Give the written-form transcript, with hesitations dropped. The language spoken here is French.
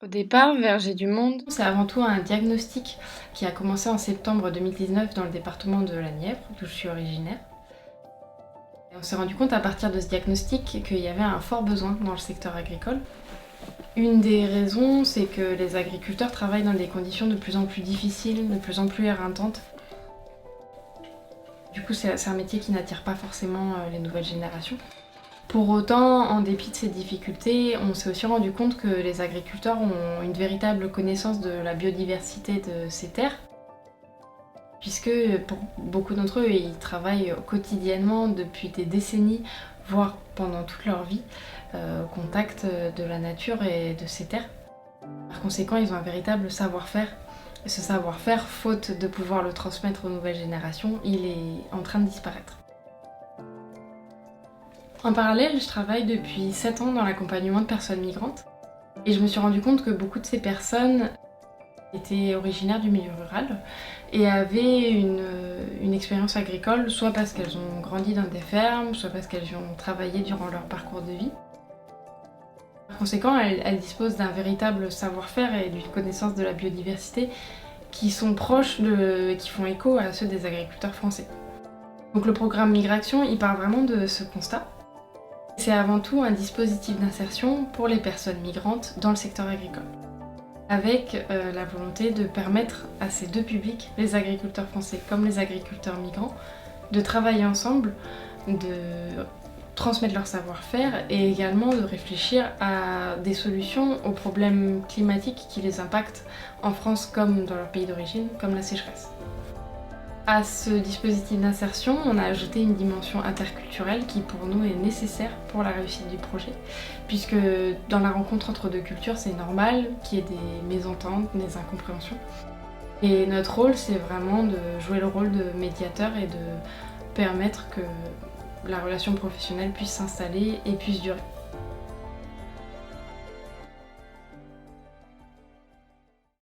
Au départ, Verger du Monde, c'est avant tout un diagnostic qui a commencé en septembre 2019 dans le département de la Nièvre, d'où je suis originaire. Et on s'est rendu compte à partir de ce diagnostic qu'il y avait un fort besoin dans le secteur agricole. Une des raisons, c'est que les agriculteurs travaillent dans des conditions de plus en plus difficiles, de plus en plus éreintantes. Du coup, c'est un métier qui n'attire pas forcément les nouvelles générations. Pour autant, en dépit de ces difficultés, on s'est aussi rendu compte que les agriculteurs ont une véritable connaissance de la biodiversité de ces terres, puisque pour beaucoup d'entre eux, ils travaillent quotidiennement depuis des décennies, voire pendant toute leur vie, au contact de la nature et de ces terres. Par conséquent, ils ont un véritable savoir-faire. Et ce savoir-faire, faute de pouvoir le transmettre aux nouvelles générations, il est en train de disparaître. En parallèle, je travaille depuis 7 ans dans l'accompagnement de personnes migrantes et je me suis rendu compte que beaucoup de ces personnes étaient originaires du milieu rural et avaient une expérience agricole, soit parce qu'elles ont grandi dans des fermes, soit parce qu'elles y ont travaillé durant leur parcours de vie. Par conséquent, elles disposent d'un véritable savoir-faire et d'une connaissance de la biodiversité qui sont proches qui font écho à ceux des agriculteurs français. Donc le programme Migration, il part vraiment de ce constat. C'est avant tout un dispositif d'insertion pour les personnes migrantes dans le secteur agricole, avec la volonté de permettre à ces deux publics, les agriculteurs français comme les agriculteurs migrants, de travailler ensemble, de transmettre leur savoir-faire et également de réfléchir à des solutions aux problèmes climatiques qui les impactent en France comme dans leur pays d'origine, comme la sécheresse. À ce dispositif d'insertion, on a ajouté une dimension interculturelle qui pour nous est nécessaire pour la réussite du projet, puisque dans la rencontre entre deux cultures, c'est normal qu'il y ait des mésententes, des incompréhensions. Et notre rôle, c'est vraiment de jouer le rôle de médiateur et de permettre que la relation professionnelle puisse s'installer et puisse durer.